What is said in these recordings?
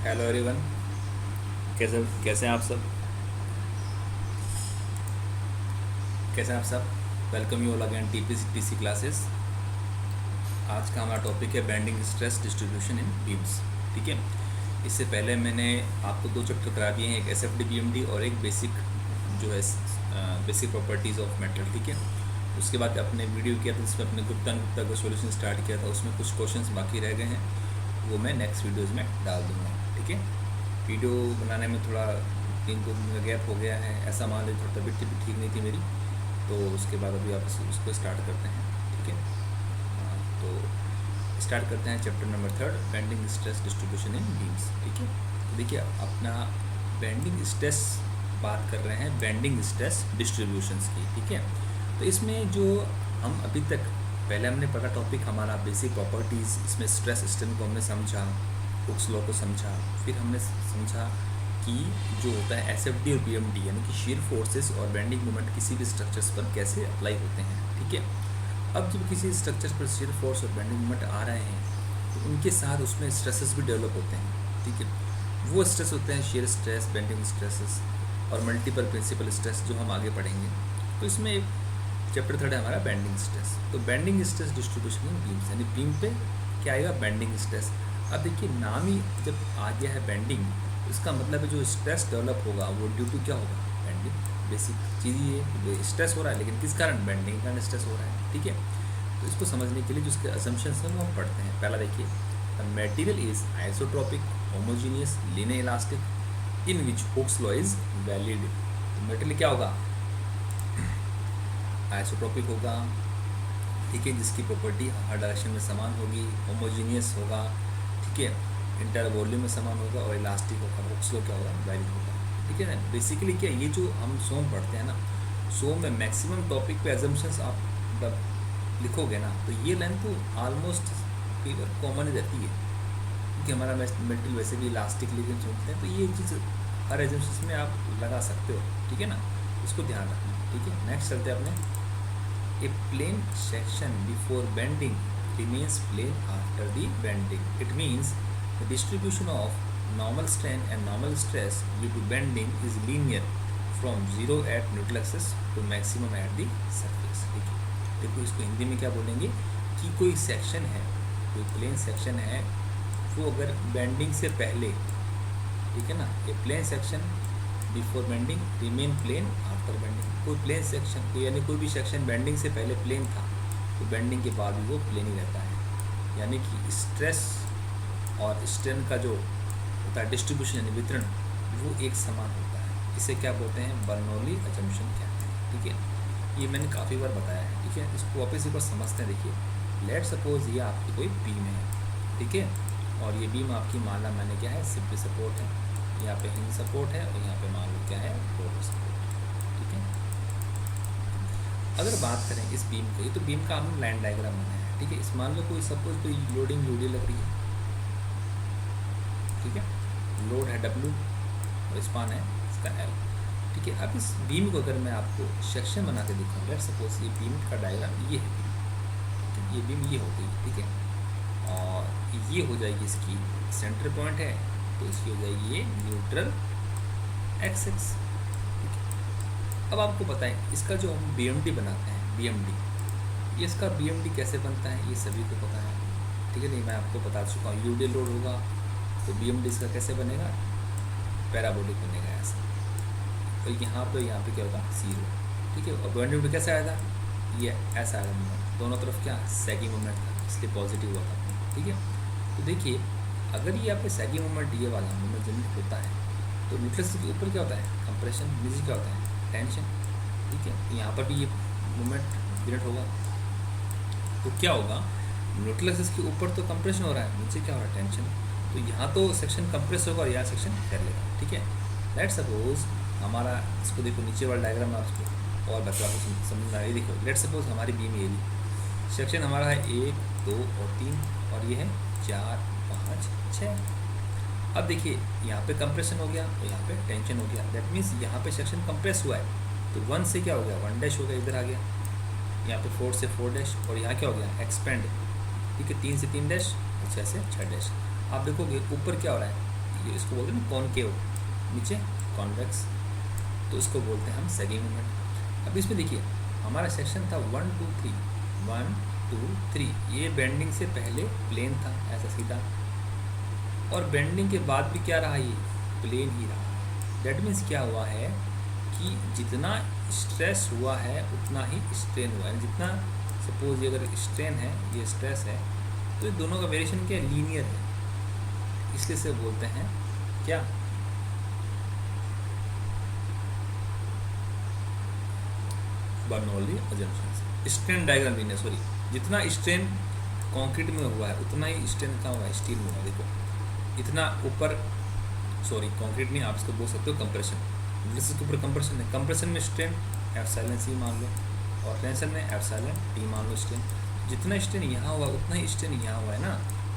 Hello everyone. कैसे कैसे हैं आप सब? कैसे हैं आप सब? Welcome you all again TPC classes. आज का हमारा टॉपिक है bending stress distribution in beams. ठीक है। इससे पहले मैंने आपको दो चैप्टर करा दिए हैं, एक एसएफडी बीएमडी और एक बेसिक जो है बेसिक प्रॉपर्टीज़ ऑफ मेटल। ठीक है। उसके बाद अपने वीडियो किया था जिसमें अपने गुप्ता का सॉल्यूशन स्टार्ट किया था, उसमें कुछ क्वेश्चंस बाकी रह गए हैं, वो मैं नेक्स्ट वीडियोज़ में डाल दूँगा। ठीक है। वीडियो बनाने में थोड़ा 3-2 दिन का गैप हो गया है, ऐसा मान लीजिए, थोड़ी तबीयत भी ठीक नहीं थी मेरी, तो उसके बाद अभी आप उसको स्टार्ट करते हैं। ठीक है। तो स्टार्ट करते हैं chapter number 3, bending stress distribution in beams. ठीक है। तो देखिए अपना बेंडिंग स्ट्रेस बात कर रहे हैं, बेंडिंग स्ट्रेस डिस्ट्रीब्यूशंस की। ठीक है। तो इसमें जो हम अभी तक पहले हमने पढ़ा टॉपिक हमारा बेसिक प्रॉपर्टीज़, इसमें स्ट्रेस सिस्टम को हमने समझा, हुक्स लॉ को समझा, फिर हमने समझा कि जो होता है एसएफडी और बीएमडी यानी कि शीयर फोर्सेस और बेंडिंग मोमेंट किसी भी स्ट्रक्चर्स पर कैसे अप्लाई होते हैं। ठीक है। अब जब किसी स्ट्रक्चर्स पर शीयर फोर्स और बेंडिंग मोमेंट आ रहे हैं तो उनके साथ उसमें स्ट्रेसेस भी डेवलप होते हैं। ठीक है। वो स्ट्रेस होते हैं शीयर स्ट्रेस, बेंडिंग स्ट्रेसेस और मल्टीपल प्रिंसिपल स्ट्रेस, जो हम आगे पढ़ेंगे। तो इसमें चैप्टर 3 है हमारा बेंडिंग स्ट्रेस। तो bending stress distribution in beams यानी बीम पे क्या आएगा, बेंडिंग स्ट्रेस। अब देखिए नाम ही जब आ गया है बेंडिंग, तो इसका मतलब है जो स्ट्रेस डेवलप होगा वो ड्यू टू क्या होगा, बेंडिंग। बेसिक चीज़ ये स्ट्रेस हो रहा है, लेकिन किस कारण, बेंडिंग कारण स्ट्रेस हो रहा है। ठीक है। तो इसको समझने के लिए जो इसके असम्पशंस हैं वो हम पढ़ते हैं। पहला देखिए, the material is isotropic, homogeneous, linear elastic in which Hooke's law is valid. तो मटेरियल क्या होगा, आइसोट्रोपिक होगा। ठीक है। जिसकी प्रॉपर्टी हर डायरेक्शन में समान होगी, होमोजीनियस होगा। ठीक है। इंटर वॉल्यूम में समान होगा और इलास्टिक होगा। हुक्स लॉ क्या होगा, वैलिड होगा। ठीक है ना। बेसिकली क्या, ये जो हम सोम पढ़ते हैं ना, सोम में मैक्सिमम टॉपिक पे एजम्पशंस आप जब लिखोगे ना, तो ये लाइन तो ऑलमोस्ट कई बार कॉमन ही रहती है, क्योंकि हमारा मेटल वैसे भी इलास्टिक लेकिन सुनते हैं, तो ये चीज़ हर एजम्पशंस में आप लगा सकते हो। ठीक है ना। उसको ध्यान रखना। ठीक है। नेक्स्ट चलते हैं अपने, A plane section before bending remains plane after the bending. It means the distribution of normal strain and normal stress due to bending is linear from 0 at neutral axis to maximum at the surface. ठीक है। देखो इसको हिंदी में क्या बोलेंगे कि कोई section है, कोई प्लेन सेक्शन है, वो अगर बेंडिंग से पहले, ठीक है ना, ये plane section before bending remain plane after bending. कोई प्लेन सेक्शन, कोई यानी कोई भी सेक्शन बेंडिंग से पहले प्लेन था तो बेंडिंग के बाद भी वो प्लेन ही रहता है। यानी कि स्ट्रेस और स्ट्रेन का जो होता है डिस्ट्रीब्यूशन यानी वितरण, वो एक समान होता है। इसे क्या बोलते हैं, बर्नौली असम्पशन कहते हैं। ठीक है। ये मैंने काफ़ी बार बताया है। ठीक है। इसको वापस एक बार समझते हैं। देखिए लेट सपोज ये आपकी कोई बीम है। ठीक है। और ये बीम आपकी मान ला मैंने क्या है, सिंपली सपोर्ट है, यहाँ पे हिंज सपोर्ट है और यहाँ पे मान लो क्या है, रोलर सपोर्ट। ठीक है। अगर बात करें इस बीम की, तो बीम का हमने लाइन डायग्राम बनाया है। ठीक है। इस मान लो कोई सपोज कोई लोडिंग यूडी लग रही है। ठीक है। लोड है W और स्पान है इसका L। ठीक है। अब इस बीम को अगर मैं आपको सेक्शन बना के दिखाऊँ, लेट सपोज ये बीम का डायग्राम ये है बीम। ये बीम ये हो गई। ठीक है। और ये हो जाएगी इसकी सेंटर पॉइंट है, तो इसकी हो जाएगी ये न्यूट्रल एक्सिस। ठीक है। अब आपको बताएं इसका जो हम बीएमडी बनाते हैं, बीएमडी, इसका बीएमडी कैसे बनता है ये सभी को पता है। ठीक है। नहीं मैं आपको बता चुका हूँ, यूडी लोड होगा तो बीएमडी इसका कैसे बनेगा, पैराबोलिक बनेगा ऐसा। तो यहाँ पे क्या होगा, 0। ठीक है। और बीएमडी कैसे आया था, ये ऐसा आया मोमेंट, दोनों तरफ क्या सैगिंग मोमेंट था, इसलिए पॉजिटिव हुआ था। ठीक है। तो देखिए अगर ये यहाँ पे सैगिंग मोमेंट, ये वाला मोमेंट जनरेट होता है, तो न्यूक्लियस के ऊपर क्या होता है, कंप्रेशन, नीचे क्या होता है, टेंशन। ठीक है। तो यहाँ पर भी ये मोमेंट जनरेट होगा, तो क्या होगा, न्यूक्लियस के ऊपर तो कंप्रेशन हो रहा है, नीचे क्या हो रहा है, टेंशन। तो यहाँ तो सेक्शन कंप्रेस होगा और यहाँ सेक्शन कर लेगा। ठीक है। लेट सपोज हमारा, इसको देखो नीचे वाला डायग्राम आप इसको और बच्चों को समझना है। देखो लेट सपोज हमारी बीम ये भी सेक्शन हमारा है 1, 2 और 3 और ये है 4, 5, 6। अब देखिए यहाँ पे कंप्रेशन हो गया और यहाँ पे टेंशन हो गया। दैट मीन्स यहाँ पे सेक्शन कंप्रेस हुआ है, तो 1 से क्या हो गया, 1 डैश हो गया, इधर आ गया। यहाँ पे 4 से 4 डैश और यहाँ क्या हो गया, एक्सपेंड। ठीक है। 3 से 3 डैश और 6 से 6 डैश। आप देखोगे ऊपर क्या हो रहा है, इसको बोलते हैं ना कॉनकेव, नीचे कॉन्वेक्स, तो इसको बोलते हैं हम सैगिंग मोमेंट। अब इसमें देखिए हमारा सेक्शन था 1 2 3, 1 2 3, ये बेंडिंग से पहले प्लेन था ऐसा सीधा, और बेंडिंग के बाद भी क्या रहा, ये प्लेन ही रहा। दैट मीन्स क्या हुआ है कि जितना स्ट्रेस हुआ है उतना ही स्ट्रेन हुआ है। जितना सपोज ये अगर स्ट्रेन है, ये स्ट्रेस है, तो ये दोनों का वेरिएशन क्या, लीनियर है, इसलिए से बोलते हैं क्या, Bernoulli assumption. Strain diagram linear, sorry, जितना स्ट्रेन कंक्रीट में हुआ है उतना ही स्ट्रेन का हुआ है स्टील में हुआ। देखो इतना ऊपर, सॉरी कंक्रीट नहीं, आप इसको बोल सकते हो कंप्रेशन, जिसके ऊपर कंप्रेशन है, कंप्रेशन में स्ट्रेन एप्सिलॉन सी मान लो, और टेंशन में एप्सिलॉन टी मान लो। स्ट्रेन जितना स्ट्रेन यहाँ हुआ उतना ही स्ट्रेन यहाँ हुआ है ना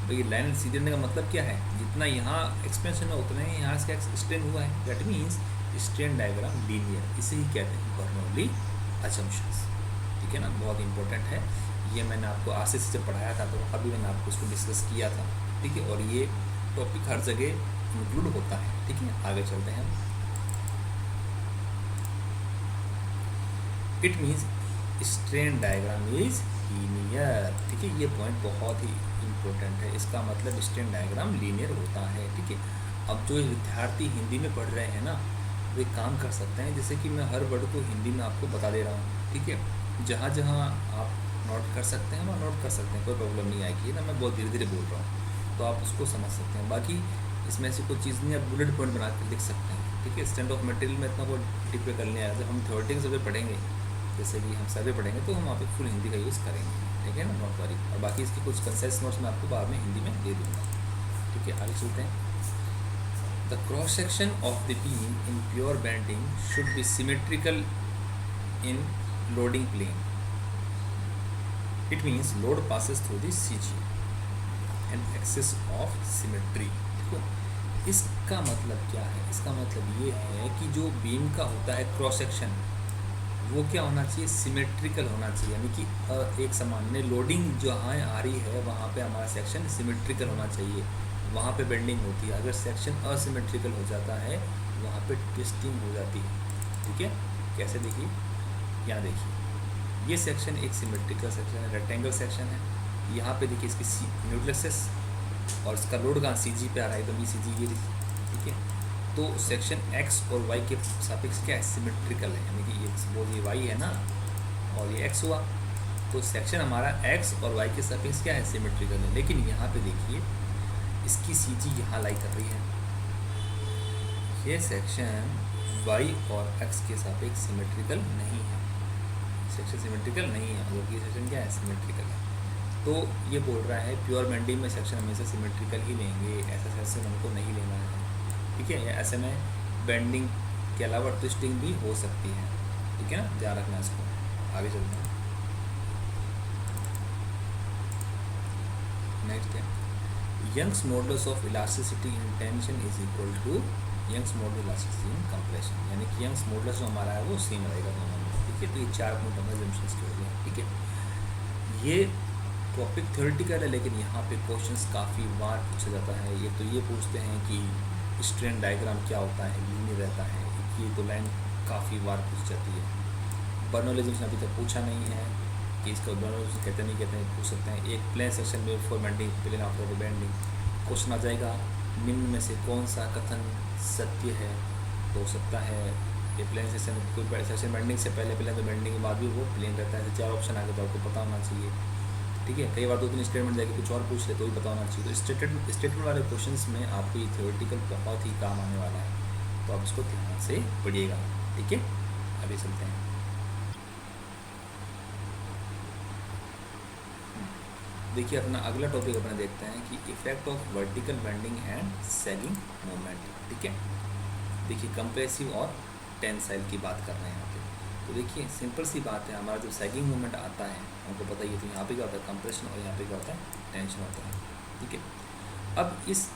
भाई। लाइन सीधे का मतलब क्या है, जितना यहाँ एक्सपेंशन है उतना ही यहाँ से स्ट्रेन हुआ है। That means strain diagram linear, इसे ही कहते हैं बर्नौली अजम्पशंस। ठीक है ना, बहुत इंपॉर्टेंट है ये। मैंने आपको आगे से जब पढ़ाया था तो अभी मैंने आपको इसको डिस्कस किया था। ठीक है, और ये टॉपिक हर जगह इंक्लूड होता है। ठीक है, आगे चलते हैं। It means strain diagram is linear. ठीक है, ये पॉइंट बहुत ही इम्पोर्टेंट है। इसका मतलब स्ट्रेन डायग्राम लीनियर होता है। ठीक है, अब जो विद्यार्थी हिंदी में पढ़ रहे हैं ना, वे काम कर सकते हैं, जैसे कि मैं हर वर्ड को हिंदी में आपको बता दे रहा हूँ। ठीक है, जहाँ जहाँ आप नोट कर सकते हैं वहाँ नोट कर सकते हैं, कोई प्रॉब्लम नहीं आएगी ना। मैं बहुत धीरे धीरे बोल रहा हूँ तो आप उसको समझ सकते हैं। बाकी इसमें से कोई चीज़ नहीं, आप बुलेट पॉइंट बना कर लिख सकते हैं। ठीक है, स्टैंड ऑफ मटेरियल में इतना कोई डिप पे करने आया, जब हम थ्योरेटिकल सर्वे पढ़ेंगे, जैसे कि हम सर्वे पढ़ेंगे, तो हम वहाँ पे फुल हिंदी का यूज़ करेंगे। ठीक है ना, नोट वारी। और बाकी इसकी कुछ कंसेस नोट्स मैं आपको बाद में हिंदी में दे दूँगा। ठीक है, आगे चलते हैं। The cross section of the beam in pure bending should be symmetrical in loading plane. It means load passes through the CG and axis of symmetry. देखो इसका मतलब क्या है, इसका मतलब ये है कि जो बीम का होता है क्रॉस सेक्शन, वो क्या होना चाहिए, सिमेट्रिकल होना चाहिए। यानी कि एक सामान्य लोडिंग जहाँ आ रही है वहाँ पे हमारा सेक्शन सिमेट्रिकल होना चाहिए, वहाँ पे बेंडिंग होती है। अगर सेक्शन असिमेट्रिकल हो जाता है वहाँ पे ट्विस्टिंग हो जाती है। ठीक है, कैसे देखिए, यहाँ देखिए ये सेक्शन एक सिमेट्रिकल सेक्शन है, रेक्टेंगल सेक्शन है। यहाँ पे देखिए इसकी न्यूक्लियस और इसका लोड कहाँ CG पे आ रहा है, एकदम CG ये देखिए। ठीक है, तो सेक्शन X और Y के सापेक्ष क्या है, सिमेट्रिकल है। यानी कि ये सपोज ये Y है ना और ये X हुआ, तो सेक्शन हमारा X और Y के सापेक्ष क्या है, सिमेट्रिकल है। लेकिन यहाँ पे देखिए इसकी CG यहाँ लाई कर रही है, ये सेक्शन Y और X के सापेक्ष सिमेट्रिकल नहीं है, सेक्शन सिमेट्रिकल नहीं है, जबकि ये सेक्शन क्या है, सिमेट्रिकल है। तो ये बोल रहा है प्योर बेंडिंग में सेक्शन हमेशा सिमेट्रिकल ही लेंगे, ऐसा सेक्शन हमको नहीं लेना है। ठीक है, ऐसे में बेंडिंग के अलावा ट्विस्टिंग भी हो सकती है। ठीक है ना, ध्यान रखना इसको। आगे चलते हैं। नेक्स्ट है Young's modulus of elasticity in tension is equal to Young's modulus elasticity in compression. यानी कि यंग्स मॉडुलस जो हमारा है वो सेम रहेगा दोनों में। ठीक है, तो ये 4 पॉइंट हमारे जंक्शंस के हो गए। ठीक है, ये टॉपिक थ्योरेटिकल है, लेकिन यहाँ पे क्वेश्चंस काफ़ी बार पूछा जाता है। ये तो ये पूछते हैं कि स्ट्रेन डायग्राम क्या होता है, लीनियर रहता है, ये तो लाइन काफ़ी बार पूछ जाती है। बर्नौली अजम्पशन अभी तक पूछा नहीं है कि इसका बर्नौली अजम्पशन कहते नहीं कहते हैं, पूछ सकते हैं। एक प्लेन सेक्शन में for bending, plane after bending, question आ जाएगा निम्न में से कौन सा कथन सत्य है, तो हो सकता है ये प्लेन सेक्शन, कोई सेक्शन बेंडिंग से पहले प्लेन, तो बेंडिंग के बाद भी वो प्लेन रहता है। 4 ऑप्शन आगे तो आपको पता होना चाहिए। ठीक है, कई बार 2-3 स्टेटमेंट जाके कुछ और पूछ ले तो ही पता होना चाहिए। तो स्टेटमेंट वाले क्वेश्चंस में आपको ये थ्योरेटिकल बहुत ही काम आने वाला है, तो आप इसको ध्यान से पढ़िएगा। ठीक है, आगे चलते हैं। देखिए अपना अगला टॉपिक अपने देखते हैं कि effect of vertical bending and sagging movement. ठीक है, देखिए कंप्रेसिव और टेंसाइल की बात कर रहे हैं यहाँ पे। तो देखिए सिंपल सी बात है, हमारा जो सैगिंग मूवमेंट आता है हमको पता ही है, तो यहाँ पे क्या होता है, कंप्रेशन, और यहाँ पे क्या होता है, टेंशन होता है। ठीक है, अब इस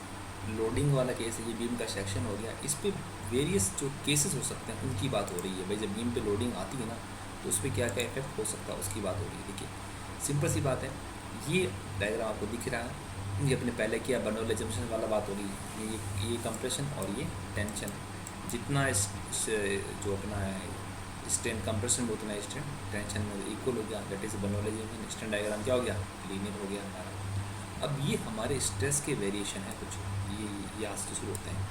लोडिंग वाला केस है, ये बीम का सेक्शन हो गया, इस पर वेरियस जो केसेस हो सकते हैं उनकी बात हो रही है। भाई जब बीम पे लोडिंग आती है ना, तो उस पर क्या क्या इफेक्ट हो सकता है उसकी बात हो रही है। देखिए सिंपल सी बात है, ये डायग्राम आपको दिख रहा है, ये अपने पहले किया बर्नौली जंक्शन वाला बात हो रही है, ये कंप्रेशन और ये टेंशन, जितना जो अपना है स्ट्रेन कंप्रेशन में उतना स्ट्रेन टेंशन में इक्वल हो गया, that is Bernoulli junction. Strain diagram क्या हो गया, लीनियर हो गया हमारा। अब ये हमारे स्ट्रेस के वेरिएशन है कुछ, ये यहाँ से शुरू होते हैं,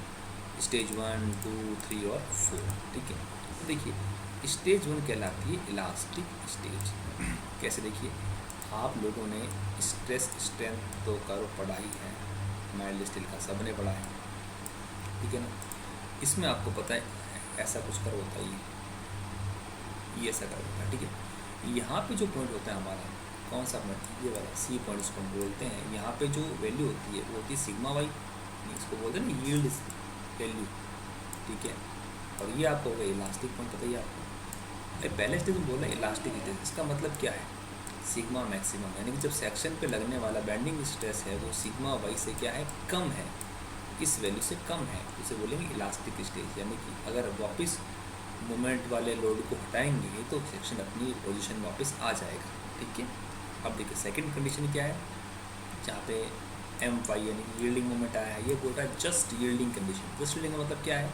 स्टेज 1, 2, 3 और 4, ठीक है। तो देखिए स्टेज 1 कहलाती है इलास्टिक स्टेज। कैसे, देखिए आप लोगों ने स्ट्रेस स्ट्रेंथ तो करो पढ़ा ही है, माइल्ड स्टील का सब ने पढ़ा है, ठीक है ना। इसमें आपको पता है ऐसा कुछ कर होता है, ये ऐसा कर होता है, ठीक है। यहाँ पे जो पॉइंट होता है हमारा, कौन सा पॉइंट, ये वाला सी पॉइंट इसको हम बोलते हैं। यहाँ पे जो वैल्यू होती है वो होती है सिग्मा वाई, इसको बोलते हैं ना यील्ड वैल्यू, ठीक है। और ये आपको हो गया इलास्टिक पॉइंट, पता ही आपको। पहले स्टेज में बोला इलास्टिक स्टेज, इसका मतलब क्या है, सिग्मा मैक्सिमम, यानी कि जब सेक्शन पे लगने वाला बेंडिंग स्ट्रेस है वो सिग्मा वाई से क्या है, कम है, इस वैल्यू से कम है, उसे बोलेंगे इलास्टिक स्टेज। यानी कि अगर वापस मोमेंट वाले लोड को हटाएंगे तो सेक्शन अपनी पोजीशन में वापस आ जाएगा, ठीक है। अब देखिए सेकंड कंडीशन क्या है, जहाँ पे एम वाई यानी कि यील्डिंग मोमेंट आया है, ये बोल रहा है just yielding condition. Just yielding का मतलब क्या है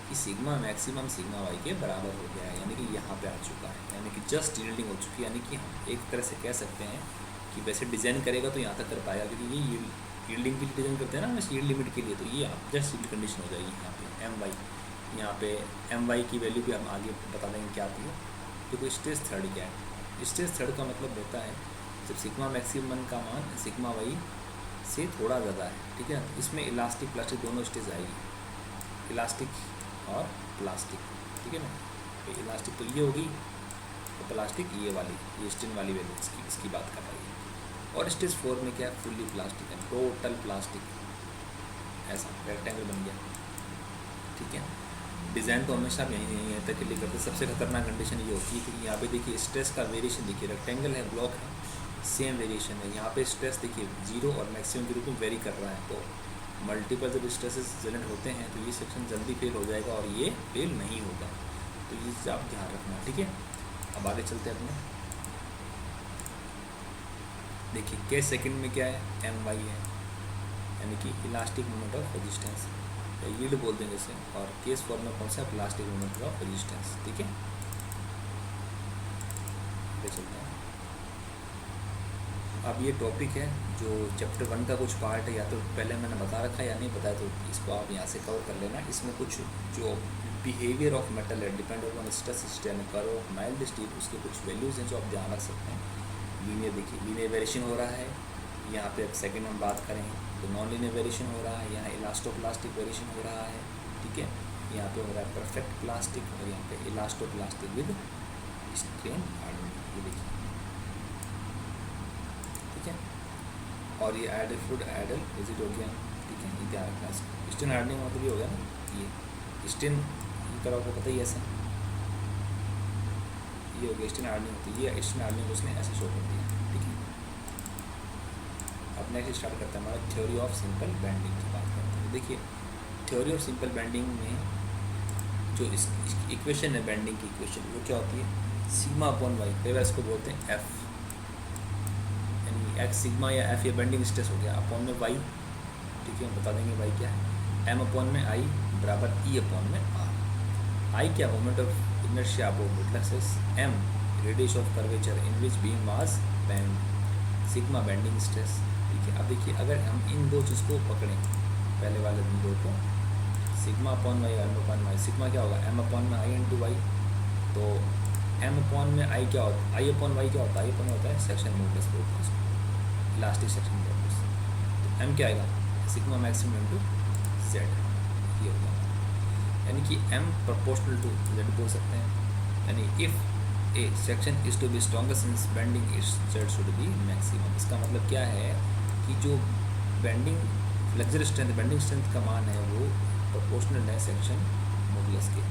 कि सिग्मा मैक्सिमम सिग्मा वाई के बराबर हो गया है, यानी कि यहाँ पे आ चुका है, यानी कि जस्ट यील्डिंग हो चुकी है। यानी कि हम एक तरह से कह सकते हैं कि वैसे डिज़ाइन करेगा तो यहाँ तक कर पाएगा, क्योंकि ये यील्डिंग के लिए डिज़ाइन करते हैं ना बस यील्ड लिमिट के लिए, तो ये जस्ट यील्ड कंडीशन हो जाएगी यहाँ पे एम वाई। यहाँ पे एम वाई की वैल्यू भी हम आगे बता देंगे क्या आती है। देखो स्टेज थर्ड क्या है, स्टेज थर्ड का मतलब होता है जब सिग्मा मैक्सिमम का मान सिग्मा वाई से थोड़ा ज़्यादा है, ठीक है। इसमें इलास्टिक प्लास्टिक दोनों स्टेज आएगी, इलास्टिक और प्लास्टिक, ठीक है ना। तो इलास्टिक तो ये होगी, तो प्लास्टिक ये वाली, ये स्टेन वाली वैल्यू इसकी बात कर रही है। और स्टेज 4 में क्या है, फुल्ली प्लास्टिक है, टोटल प्लास्टिक, ऐसा रेक्टेंगल बन गया, ठीक है। डिज़ाइन तो हमेशा भी यहीं तक के लिए करते। सबसे खतरनाक कंडीशन ये होती है कि यहाँ पे देखिए स्ट्रेस का वेरिएशन देखिए, रेक्टेंगल है, ब्लॉक है, सेम वेरिएशन है। यहाँ पे स्ट्रेस देखिए 0 और मैक्सिमम के रूप में वेरी कर रहा है, तो मल्टीपल जब स्ट्रेसेस जनरेट होते हैं तो ये सेक्शन जल्दी फेल हो जाएगा और ये फेल नहीं होगा, तो ये आप ध्यान रखना, ठीक है। अब आगे चलते हैं अपने, देखिए के सेकंड में क्या है, एम वाई है, यानी कि elastic moment of resistance, yield बोल देंगे इसे। और केस फॉर्म में कौन सा, प्लास्टिक मोमेंट ऑफ रेजिस्टेंस, ठीक है। चलते हैं, अब ये टॉपिक है जो चैप्टर 1 का कुछ पार्ट है, या तो पहले मैंने बता रखा है या नहीं बताया, तो इसको आप यहाँ से कवर कर लेना। इसमें कुछ जो बिहेवियर ऑफ मेटल है, डिपेंड ऑन स्ट्रेस स्ट्रेन करो माइल्ड स्टील, उसके कुछ वैल्यूज़ हैं जो आप ध्यान रख सकते हैं। लीनियर देखिए, लीनियर वेरिएशन हो रहा है, यहाँ पे अब सेकंड हम बात करें तो नॉन लीनियर वेरिएशन हो रहा है, यहाँ इलास्टोप्लास्टिक वेरिएशन हो रहा है, ठीक है। यहाँ पे हो रहा है परफेक्ट प्लास्टिक और यहाँ पे इलास्टोप्लास्टिक विद स्ट्रेन हार्डनिंग, ये देखिए, ठीक है। और ये आइडल फ्लूइड आइडल रिजिड हो गया, ठीक है, ये ध्यान रखना इसको। स्ट्रेन हार्डनिंग मतलब ये हो गया ना, ये स्ट्रेन करो, आपको पता ही है ऐसा, ये हो गया स्ट्रेन हार्डनिंग होती है, ये स्ट्रेन हार्डनिंग उसने ऐसे शो कर दिया, ठीक है। अब नेक्स्ट स्टार्ट करते हैं हमारा थ्योरी ऑफ सिंपल बेंडिंग की बात करते हैं। देखिए थ्योरी ऑफ सिंपल बेंडिंग में जो इसकी इक्वेशन है, बेंडिंग की इक्वेशन, वो क्या होती है, सिग्मा अपॉन वाई, कई बार इसको बोलते हैं एफ, यानी एक्स सिग्मा या एफ, ये बेंडिंग स्ट्रेस हो गया, अपॉन में वाई, ठीक है, हम बता देंगे वाई क्या है, एम अपॉन में आई बराबर ई अपॉन में आर। आई क्या, moment of inertia about reflexes, M radius of curvature in which beam was bend, sigma bending stress, ठीक है। अब देखिए अगर हम इन दो चीज़ को पकड़ें, पहले वाले दो को, sigma upon y, M upon y, sigma क्या होगा, एम अपॉन में आई इंटू वाई, तो एम अपॉन में आई क्या होता है, आई अपॉन वाई क्या होता है, आई अपॉन होता है सेक्शन मोडुलस बोलते हैं इसको, इलास्टिक सेक्शन मोडुलस, तो एम क्या आएगा, सिग्मा मैक्सिमम इंटू जेड, ये होगा, यानी कि एम प्रोपोर्शनल टू जेड बोल सकते हैं, यानी if a section is to be strongest in bending its Z should be maximum. इसका मतलब क्या है कि जो bending flexure strength, bending strength का मान है वो प्रोपोर्शनल है सेक्शन मोडुलस के,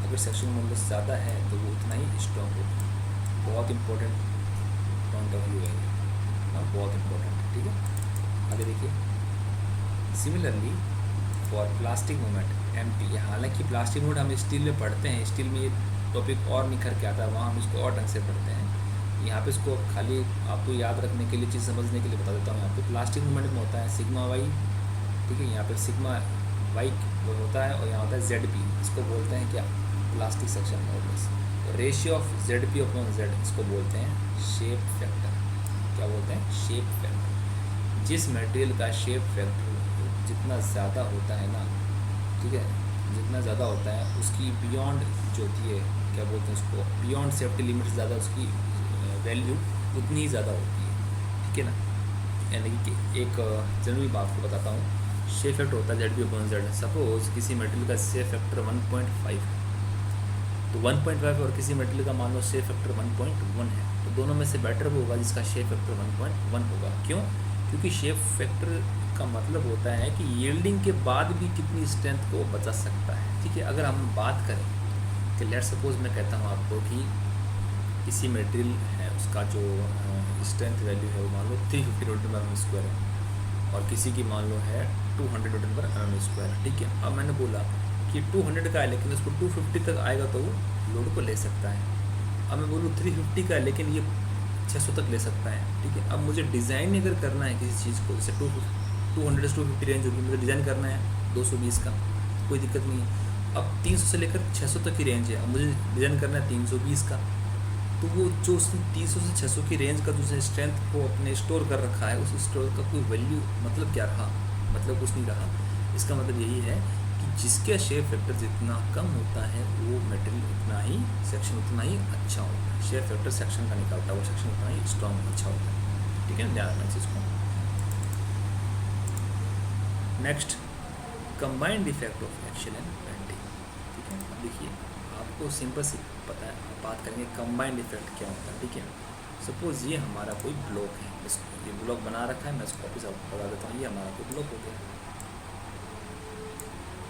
अगर सेक्शन मोडुलस ज़्यादा है तो वो उतना ही स्ट्रॉन्ग होगा। बहुत इंपॉर्टेंट पॉइंट ऑफ व्यू है ये, बहुत इंपॉर्टेंट, ठीक है। आगे देखिए, similarly for plastic moment M P, हालांकि प्लास्टिक मोमेंट हम स्टील में पढ़ते हैं, स्टील में ये टॉपिक और निखर के आता है, वहाँ हम इसको और ढंग से पढ़ते हैं, यहाँ पे इसको खाली आपको याद रखने के लिए, चीज़ समझने के लिए बता देता हूँ। यहाँ पे प्लास्टिक मोमेंट में होता है सिग्मा वाई, ठीक है, यहाँ पे सिग्मा वाई होता है और यहाँ होता है जेड पी। इसको बोलते हैं क्या, plastic section modulus. Ratio of Z P upon Z, इसको बोलते हैं शेप फैक्टर। क्या बोलते हैं, शेप फैक्टर। जिस मटेरियल का शेप फैक्टर जितना ज़्यादा होता है ना, ठीक है, जितना ज़्यादा होता है उसकी बियॉन्ड जो होती है, क्या बोलते हैं उसको, बियॉन्ड सेफ्टी लिमिट से ज़्यादा उसकी वैल्यू उतनी ही ज़्यादा होती है, ठीक है ना। यानी कि एक जनरल बात को बताता हूँ, शेप फैक्टर होता है Z B upon Z. Suppose किसी मटेरियल का शेप फैक्टर 1.5 है, तो 1.5 और किसी मटेरियल का मान लो शेप फैक्टर 1.1 है, तो दोनों में से बेटर वो होगा जिसका शेप फैक्टर 1.1 होगा। क्यों, क्योंकि शेप फैक्टर का मतलब होता है कि यील्डिंग के बाद भी कितनी स्ट्रेंथ को बचा सकता है, ठीक है। अगर हम बात करें कि लेट सपोज मैं कहता हूँ आपको कि किसी मटेरियल है उसका जो स्ट्रेंथ वैल्यू है वो मान लो 350 न्यूटन पर एम स्क्वायर है और किसी की मान लो है 200 न्यूटन पर एम स्क्वायर, ठीक है। अब मैंने बोला कि 200 का है लेकिन उसको 250 तक आएगा तो वो लोड को ले सकता है। अब मैं बोलूँ 350 का है लेकिन ये 600 तक ले सकता है, ठीक है। अब मुझे डिज़ाइन अगर करना है किसी चीज़ को, जैसे 200 से 250 रेंज होगी, मुझे डिज़ाइन करना है 220 का, कोई दिक्कत नहीं है। अब 300 से लेकर 600 तक की रेंज है, अब मुझे डिज़ाइन करना है 320 का, तो वो जो उसने 300 से 600 की रेंज का जो स्ट्रेंथ को अपने स्टोर कर रखा है, उस स्टोर का कोई वैल्यू मतलब क्या रहा, मतलब कुछ नहीं रहा। इसका मतलब यही है कि जिसका शेप फैक्टर जितना कम होता है वो मटेरियल उतना ही, सेक्शन उतना ही अच्छा होता है। शेप फैक्टर सेक्शन का निकालता है, वो सेक्शन उतना ही स्ट्रॉन्ग अच्छा होता है, ठीक है, ध्यान रखना चीज़ को। Next, combined effect of action and bending, ठीक है। अब देखिए आपको सिंपल सी पता है, बात करेंगे कंबाइंड इफेक्ट क्या होता है, ठीक है। सपोज ये हमारा कोई ब्लॉक है, इसको ये ब्लॉक बना रखा है, मैं इसको वापस आपको बता देता हूँ, ये हमारा कोई ब्लॉक हो गया,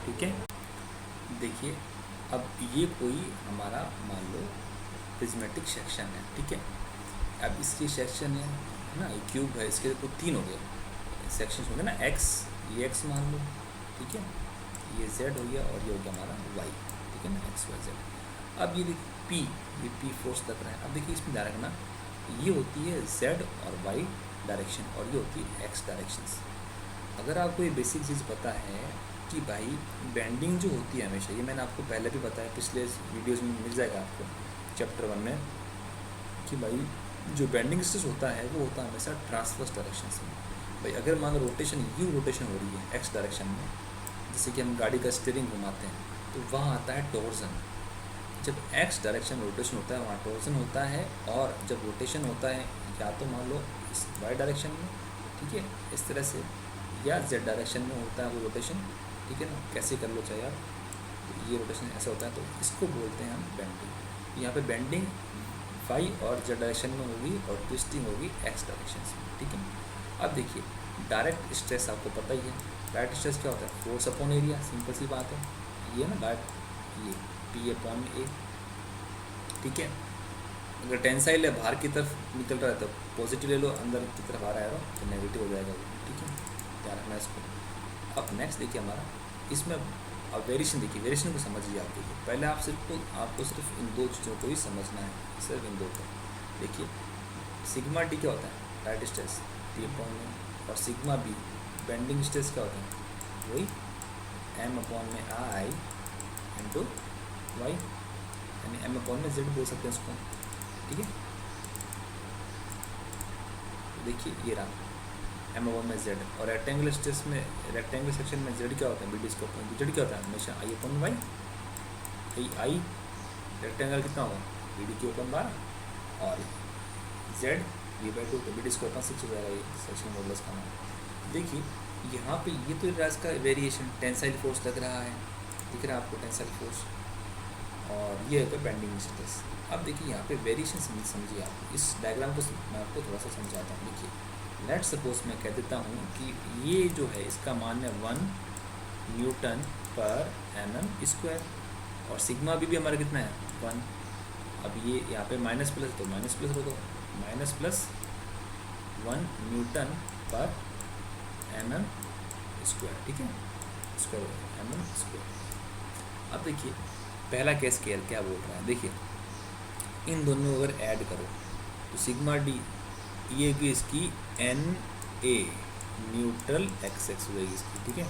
ठीक है। देखिए अब ये कोई हमारा मान लो प्रिज्मेटिक सेक्शन है, ठीक है। अब इसकी सेक्शन है ना, ये क्यूब है, इसके तो 3 हो गए सेक्शन हो गए ना, एक्स, ये एक्स मान लो, ठीक है, ये जेड हो गया और ये हो गया हमारा वाई, ठीक है ना, एक्स वाई जेड। अब ये पी, ये पी फोर्स लग रहा है। अब देखिए इसमें ध्यान रखना, ये होती है जेड और वाई डायरेक्शन और ये होती है एक्स डायरेक्शंस। अगर आपको ये बेसिक चीज़ पता है कि भाई बेंडिंग जो होती है हमेशा, ये मैंने आपको पहले भी बताया, पिछले वीडियोस में मिल जाएगा आपको चैप्टर 1 में, कि भाई जो बेंडिंग स्ट्रेस होता है वो होता है हमेशा ट्रांसवर्स डायरेक्शन में। भाई अगर मान लो रोटेशन, यू रोटेशन हो रही है एक्स डायरेक्शन में, जैसे कि हम गाड़ी का स्टीयरिंग घुमाते हैं, तो वहाँ आता है टॉर्जन। जब एक्स डायरेक्शन रोटेशन होता है वहाँ टॉर्जन होता है, और जब रोटेशन होता है या तो मान लो इस वाई डायरेक्शन में, ठीक है, इस तरह से, या जेड डायरेक्शन में होता है वो रोटेशन, ठीक है ना, कैसे कर लो चाहे आप, तो ये रोटेशन ऐसा होता है, तो इसको बोलते हैं हम बेंडिंग। यहाँ पे बेंडिंग वाई और जेड डायरेक्शन में होगी और ट्विस्टिंग होगी एक्स डायरेक्शन में, ठीक है। अब देखिए डायरेक्ट स्ट्रेस आपको पता ही है, डायरेक्ट स्ट्रेस क्या होता है, फोर्स अपॉन एरिया, सिंपल सी बात है, ये ना डायरेक्ट, ये पी अपॉन ए, ठीक है। अगर टेंसाइल है बाहर की तरफ निकल रहा है तो पॉजिटिव ले लो, अंदर की तरफ आ रहा है तो नेगेटिव हो जाएगा वो, ठीक है, ध्यान रखना इसको। अब नेक्स्ट देखिए हमारा इसमें, अब वेरिएशन देखिए, वेरिएशन को समझिए आप। देखिए पहले आपको सिर्फ इन 2 चीज़ों को ही समझना है, सिर्फ इन 2 को। देखिए सिग्मा डी क्या होता है, डायरेक्ट स्ट्रेस टी अपॉन में, और सिग्मा बी बेंडिंग स्ट्रेस क्या होता है, वही एम अपॉन में आई इंटू वाई, यानी एम अपॉन में जेड बोल सकते हैं इसको, ठीक है। देखिए ये रहा एम अपॉन में जेड, और रेक्टेंगुलर स्ट्रेस में, रेक्टेंगुलर सेक्शन में जेड क्या होता है, बी इसको अपॉन जेड क्या होता है हमेशा आई अपॉन वाई। आई रेक्टेंगल कितना होगा, बी डी के अपॉन 12, और जेड वी बाई 2, तो बी डी इसको अपॉन 6 हो जाएगा, ये सेक्शन मॉडुलस का नाम। देखिए यहाँ पे ये तो रहा इसका वेरिएशन, टेंसाइल फोर्स लग रहा है, दिख रहा है आपको टेंसाइल फोर्स, और ये है तो बेंडिंग स्ट्रेस। अब देखिए यहाँ पे वेरिएशन समझिए आप, इस डायग्राम को मैं आपको थोड़ा सा समझाता हूँ। देखिए लेट सपोज मैं कह देता हूँ कि ये जो है इसका मान है 1 न्यूटन पर एनम स्क्वायर, और सिग्मा भी हमारा कितना है 1। अब ये यहाँ पे माइनस प्लस, तो माइनस प्लस हो, तो minus plus 1 Newton per annum square, ठीक है, स्क्वायर एनम स्क्वायर। अब देखिए पहला केस क्या बोल रहा है, देखिए इन दोनों को अगर ऐड करो, तो सिग्मा डी ये होगी इसकी N A neutral x x हो जाएगी इसकी, ठीक है।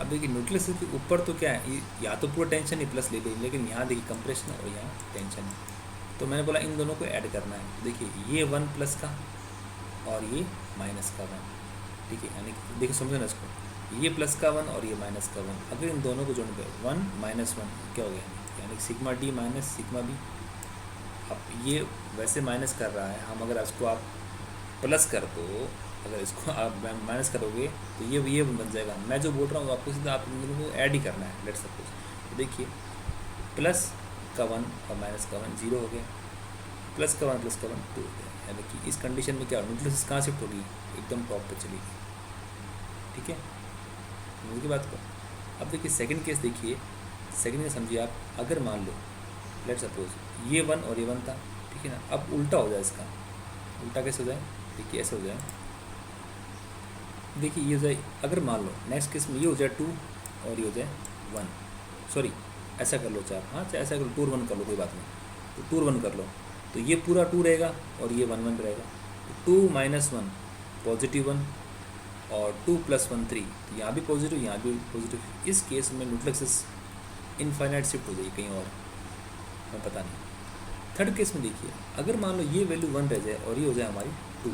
अब देखिए न्यूट्रल एक्सिस के ऊपर तो क्या है, या तो पूरा टेंशन ही प्लस ले ली, लेकिन यहाँ देखिए कंप्रेशन है और यहाँ टेंशन है, तो मैंने बोला इन दोनों को ऐड करना है। तो देखिए ये 1 प्लस का और ये माइनस का 1, ठीक है। यानी देखिए समझो ना इसको, ये प्लस का 1 और ये माइनस का 1, अगर इन दोनों को जोड़ पे 1 माइनस 1 क्या हो गया, यानी sigma D minus sigma B. अब ये वैसे माइनस कर रहा है, हम अगर इसको आप प्लस कर दो, अगर इसको आप माइनस करोगे तो ये बन जाएगा। मैं जो बोल रहा हूँ आपको सीधा आप इन दोनों को ऐड ही करना है, लेट सपोज। तो देखिए प्लस का 1 और माइनस का 1 0 हो गया, प्लस का 1 प्लस का 1 2 हो गया। यानी कि इस कंडीशन में क्या न्यूट्रल कहाँ शिफ्ट होगी, एकदम टॉप पे चली गई, ठीक है। मुझे बात को अब देखिए सेकंड केस देखिए, सेकंड केस समझिए आप, अगर मान लो लेट सपोज ये 1 और ये 1 था, ठीक है ना। अब उल्टा हो जाए इसका, उल्टा कैसे हो जाए, देखिए ऐसे हो जाए, देखिए ये हो जाए, अगर मान लो नेक्स्ट केस में ये हो जाए 2 और ये हो जाए 1, सॉरी ऐसा कर लो चाहे, हाँ चाहे ऐसा कर लो 2 और 1 कर लो, कोई बात नहीं। तो 2 और 1 कर लो, तो ये पूरा 2 रहेगा और ये 1 1 रहेगा। तो 2 माइनस 1 पॉजिटिव 1 और 2 प्लस 1 3, तो यहाँ भी पॉजिटिव यहाँ भी पॉजिटिव। इस केस में न्यूट्रल एक्सिस इनफाइनाइट शिफ्ट हो जाएगी कहीं और, मैं पता नहीं। थर्ड केस में देखिए, अगर मान लो ये वैल्यू 1 रह जाए और ये हो जाए हमारी 2,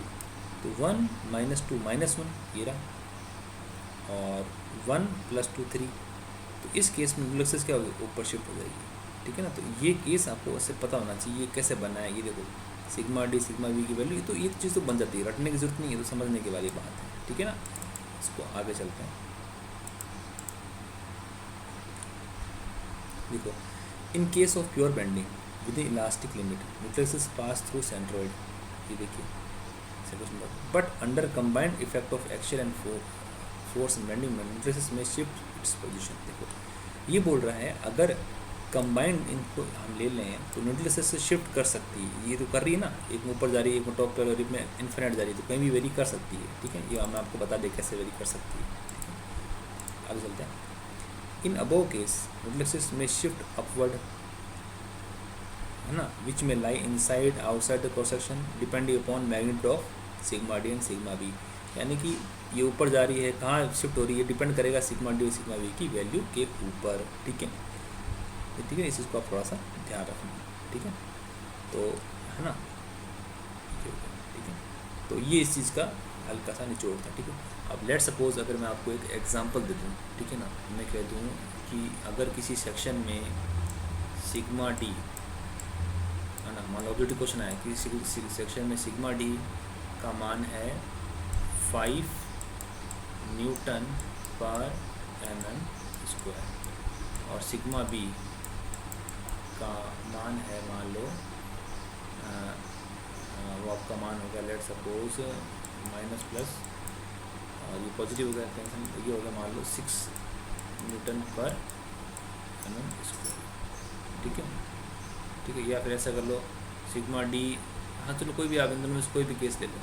तो 1 माइनस 2 माइनस 1 ये रहा, और 1 प्लस 2 3, तो इस केस में न्यूट्रल एक्सिस क्या होगी, ऊपर शिफ्ट हो जाएगी, ठीक है ना। तो ये केस आपको उससे पता होना चाहिए, ये कैसे बनना है। ये देखो सिग्मा डी सिग्मा वी की वैल्यू, तो ये चीज़ तो बन जाती है, रटने की जरूरत नहीं है, तो समझने की वाली बात है, ठीक है ना। इसको आगे चलते हैं, देखो in case of pure bending with in elastic limit neutral axis pass through centroid, ये देखिए but under combined effect of action and force and bending में न्यूट्रल एक्सिस में शिफ्ट इट्स पोजीशन। देखो ये बोल रहा है अगर कंबाइंड इनको हम ले लें तो न्यूट्रल एक्सिस से शिफ्ट कर सकती है, ये तो कर रही है ना, एक में ऊपर जा रही है एक में टॉप पर, और एक में इन्फिनिट जा रही है, तो कहीं भी वेरी कर सकती है, ठीक है। ये मैं आपको बता दें कैसे वेरी कर सकती है, ठीक है। आगे चलते हैं। In above case neutral axis में शिफ्ट अपवर्ड है ना, विच में lie inside outside the cross section depending upon magnitude of sigma D and sigma B. यानी कि ये ऊपर जा रही है, कहाँ शिफ्ट हो रही है, डिपेंड करेगा सिग्मा डी और सिग्मा बी की वैल्यू के ऊपर, ठीक है। ठीक है, इस चीज़ को आप थोड़ा सा ध्यान रखना, ठीक है। तो है ना, ठीक है। तो ये इस चीज़ का हल्का सा निचोड़ था, ठीक है। अब लेट सपोज अगर मैं आपको एक एग्जांपल दे दूँ, ठीक है ना, मैं कह दूँ कि अगर किसी सेक्शन में सिग्मा डी है ना, मान लो ऑब्जेक्टिव क्वेश्चन आया कि किसी सेक्शन में सिग्मा डी का मान है 5 न्यूटन पर mm स्क्वायर और सिग्मा बी का मान है मान लो वो आपका मान होगा लेट सपोज माइनस प्लस और ये पॉजिटिव हो गया टेंशन, ये हो गया मान लो 6 न्यूटन पर mm स्क्वायर, ठीक है, ठीक है। या फिर ऐसा कर लो सिग्मा डी, हाँ चलो कोई भी आप इन दोनों में से कोई भी केस ले लो,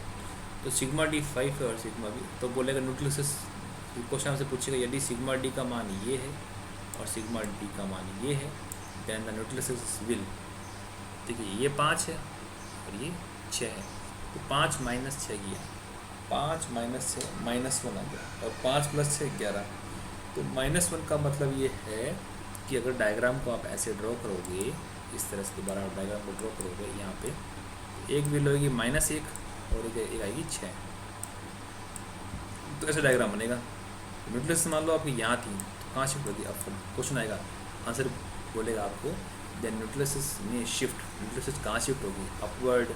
तो सिग्मा डी 5 है और सिग्मा बी, तो बोलेगा न्यूट्रल एक्सिस क्वेश्चन से पूछेगा यदि सिग्मा डी का मान ये है और सिग्मा डी का मान ये है then the neutral axis will, ठीक है, ये 5 है और ये 6 है, तो 5 माइनस 6 किया, 5 माइनस 6 -1 आ गया और 5 प्लस 6 11, तो -1 का मतलब ये है कि अगर डायग्राम को आप ऐसे ड्रॉ करोगे, इस तरह से दोबारा आप डायग्राम को ड्रॉ करोगे, यहाँ पे एक वैल्यू होगी -1 और एक आएगी 6, तो ऐसा डायग्राम बनेगा। न्यूट्रल एक्सिस मान लो आपकी यहाँ थी, तो कहाँ शिफ्ट होगी, अब क्वेश्चन आएगा आंसर बोलेगा आपको देन न्यूट्रल एक्सिस में शिफ्ट, न्यूट्रल एक्सिस कहाँ शिफ्ट होगी, upward,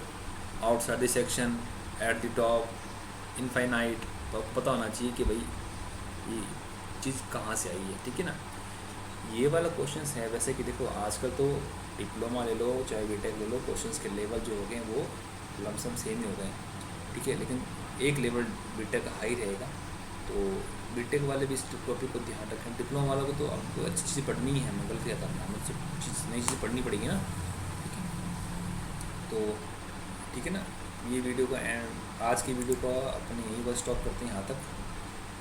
outside the section, at the top, infinite. तो आपको पता होना चाहिए कि भाई ये चीज़ कहाँ से आई है, ठीक है ना। ये वाला क्वेश्चन है वैसे कि देखो आजकल तो डिप्लोमा ले लो चाहे बीटेक ले लो, क्वेश्चंस के लेवल जो हो गए वो लमसम सेम ही हो गए, ठीक है, लेकिन एक लेवल बीटेक हाई रहेगा, तो बीटेक वाले भी इस टॉपिक को ध्यान रखें। डिप्लोमा वालों को तो आपको अच्छी चीज़ें पढ़नी ही है, मंगल क्या करना है, मुझसे चीज़ नई चीज़ें पढ़नी पड़ेगी ना, ठीक है। तो ठीक है ना, ये वीडियो का एंड आज की वीडियो को अपने यहीं पर स्टॉप करते हैं यहाँ तक,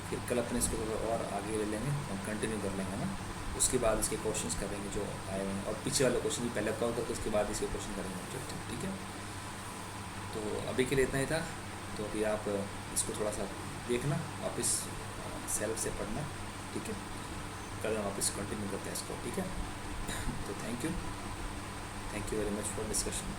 फिर कल अपने इसको और आगे ले लेंगे और कंटिन्यू कर लेंगे ना। उसके बाद इसके क्वेश्चंस करेंगे जो आए हुए हैं, और पीछे वाले क्वेश्चन भी पहले कवर करके उसके बाद इसके क्वेश्चन करेंगे ऑब्जेक्टिव, ठीक है। तो अभी के लिए इतना ही था। तो अभी आप इसको थोड़ा सा देखना, वापस सेल्फ से पढ़ना, ठीक है। कल हम वापस कंटिन्यू करते हैं इसको, ठीक है। तो thank you very much for discussion.